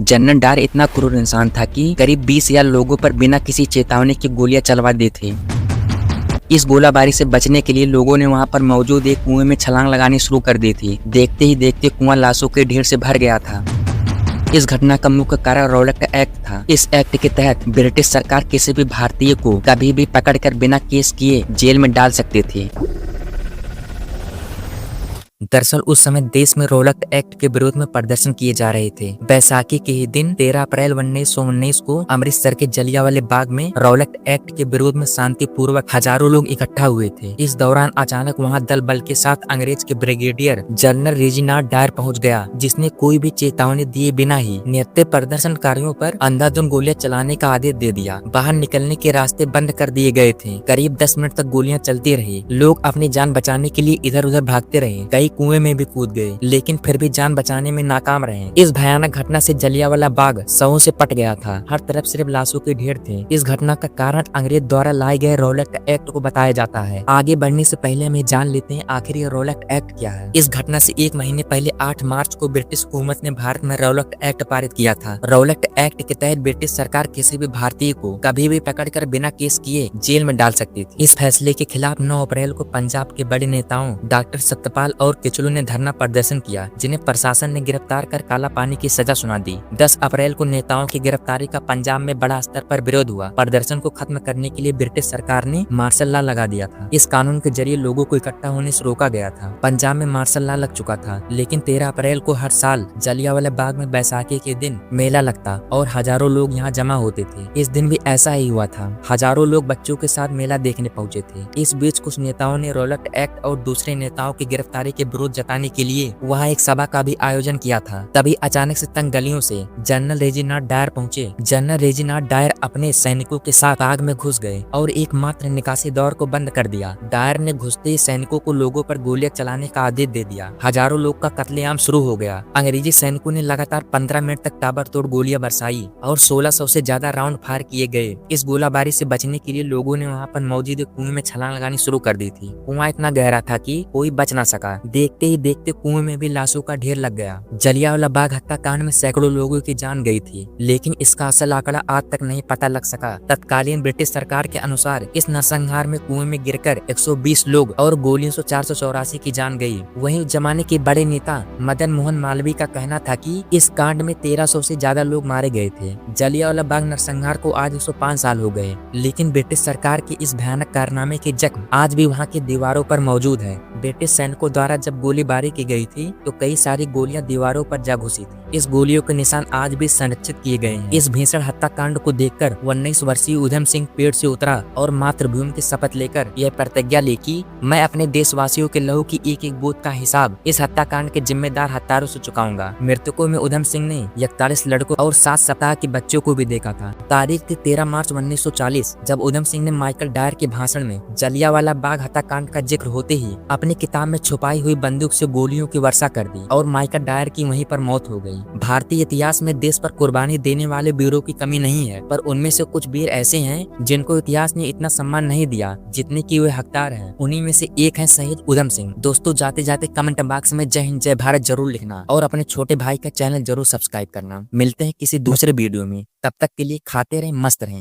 General Dyer इतना क्रूर इंसान था कि करीब 20,000 लोगों पर बिना किसी चेतावनी के गोलियां चलवा दी थी। इस गोलाबारी से बचने के लिए लोगों ने वहां पर मौजूद एक कुएं में छलांग लगानी शुरू कर दी थी। देखते ही देखते कुआं लाशों के ढेर से भर गया था। इस घटना का मुख्य कारण रॉलेट एक्ट था। इस एक्ट के तहत ब्रिटिश सरकार किसी भी भारतीय को कभी भी पकड़कर बिना केस किए जेल में डाल सकती थी। दरअसल उस समय देश में रॉलेट एक्ट के विरोध में प्रदर्शन किए जा रहे थे। बैसाखी के ही दिन 13 अप्रैल 1919 को अमृतसर के जलियांवाले बाग में रॉलेट एक्ट के विरोध में शांतिपूर्वक हजारों लोग इकट्ठा हुए थे। इस दौरान अचानक वहां दल बल के साथ अंग्रेज के ब्रिगेडियर जनरल रेजिनाल्ड डायर पहुंच गया, जिसने कोई भी चेतावनी दिए बिना ही निहत्थे प्रदर्शनकारियों पर अंधाधुंध गोलियां चलाने का आदेश दे दिया। बाहर निकलने के रास्ते बंद कर दिए गए थे। करीब 10 मिनट तक गोलियां चलती रही। लोग अपनी जान बचाने के लिए इधर उधर भागते रहे। कई कुएं में भी कूद गए, लेकिन फिर भी जान बचाने में नाकाम रहे। इस भयानक घटना से जलियांवाला बाग शवों से पट गया था। हर तरफ सिर्फ लाशों के ढेर थे। इस घटना का कारण अंग्रेज द्वारा लाए गए रॉलेट एक्ट को बताया जाता है। आगे बढ़ने से पहले हमें जान लेते हैं आखिर ये रॉलेट एक्ट क्या है। इस घटना से 1 महीने पहले 8 मार्च को ब्रिटिश हुकूमत ने भारत में रॉलेट एक्ट पारित किया था। रॉलेट एक्ट के तहत ब्रिटिश सरकार किसी भी भारतीय को कभी भी पकड़कर बिना केस किए जेल में डाल सकती थी। इस फैसले के खिलाफ 9 अप्रैल को पंजाब के बड़े नेताओं डॉक्टर सत्यपाल और किचलू ने धरना प्रदर्शन किया, जिन्हें प्रशासन ने गिरफ्तार कर काला पानी की सजा सुना दी। 10 अप्रैल को नेताओं की गिरफ्तारी का पंजाब में बड़ा स्तर पर विरोध हुआ। प्रदर्शन को खत्म करने के लिए ब्रिटिश सरकार ने मार्शल लॉ लगा दिया था। इस कानून के जरिए लोगों को इकट्ठा होने से रोका गया था। पंजाब में मार्शल लॉ लग चुका था, लेकिन 13 अप्रैल को हर साल जलियांवाला बाग में बैसाखी के दिन मेला लगता और हजारों लोग यहाँ जमा होते थे। इस दिन भी ऐसा ही हुआ था। हजारों लोग बच्चों के साथ मेला देखने पहुंचे थे। इस बीच कुछ नेताओं ने रॉलेट एक्ट और दूसरे नेताओं की गिरफ्तारी के विरोध जताने के लिए वहाँ एक सभा का भी आयोजन किया था। तभी अचानक से तंग गलियों से जनरल रेजिनाल्ड डायर पहुंचे। जनरल रेजिनाल्ड डायर अपने सैनिकों के साथ आग में घुस गए और एकमात्र निकासी दौर को बंद कर दिया। डायर ने घुसते ही सैनिकों को लोगों पर गोलियां चलाने का आदेश दे दिया। हजारों लोग का कत्लेआम शुरू हो गया। अंग्रेजी सैनिकों ने लगातार 15 मिनट तक ताबड़तोड़ गोलियां बरसाई और 1600 से ज्यादा राउंड फायर किए गए। इस गोलाबारी से बचने के लिए लोगों ने वहाँ पर मौजूद कुएं में छलांग लगानी शुरू कर दी थी। कुआं इतना गहरा था कि कोई बच ना सका। देखते ही देखते कुएं में भी लाशों का ढेर लग गया। जलियांवाला बाग हत्याकांड में सैकड़ों लोगों की जान गई थी, लेकिन इसका असल आंकड़ा आज तक नहीं पता लग सका। तत्कालीन ब्रिटिश सरकार के अनुसार इस नरसंहार में कुएं में गिरकर 120 लोग और गोलियों से 484 की जान गई। वहीं उस जमाने के बड़े नेता मदन मोहन मालवीय का कहना था कि इस कांड में 1300 से ज्यादा लोग मारे गए थे। जलियांवाला बाग नरसंहार को आज 105 साल हो गए, लेकिन ब्रिटिश सरकार के इस भयानक कारनामे के जख्म आज भी वहाँ की दीवारों पर मौजूद है। ब्रिटिश सैनिकों द्वारा जब गोलीबारी की गई थी तो कई सारी गोलियां दीवारों पर जा घुसी थी। इस गोलियों के निशान आज भी संरक्षित किए गए हैं। इस भीषण हत्याकांड को देखकर 19 वर्षीय उधम सिंह पेड़ से उतरा और मातृभूमि की शपथ लेकर यह प्रतिज्ञा ली कि मैं अपने देशवासियों के लहू की एक एक बूंद का हिसाब इस हत्याकांड के जिम्मेदार हत्यारों से चुकाऊंगा। मृतकों में उधम सिंह ने 41 लड़कों और 7 सप्ताह के बच्चों को भी देखा था। तारीख थी 13 मार्च 1940, जब उधम सिंह ने माइकल डायर के भाषण में जलियांवाला बाग हत्याकांड का जिक्र होते ही अपनी किताब में छुपाई हुई बंदूक से गोलियों की वर्षा कर दी और माइकल डायर की वहीं पर मौत हो गई। भारतीय इतिहास में देश पर कुर्बानी देने वाले वीरों की कमी नहीं है, पर उनमें से कुछ वीर ऐसे हैं जिनको इतिहास ने इतना सम्मान नहीं दिया जितने की वे हकदार हैं। उन्हीं में से एक है शहीद उधम सिंह। दोस्तों, जाते जाते कमेंट बॉक्स में जय हिंद जय भारत जरूर लिखना और अपने छोटे भाई का चैनल जरूर सब्सक्राइब करना। मिलते हैं किसी दूसरे वीडियो में, तब तक के लिए खाते रहें, मस्त रहें।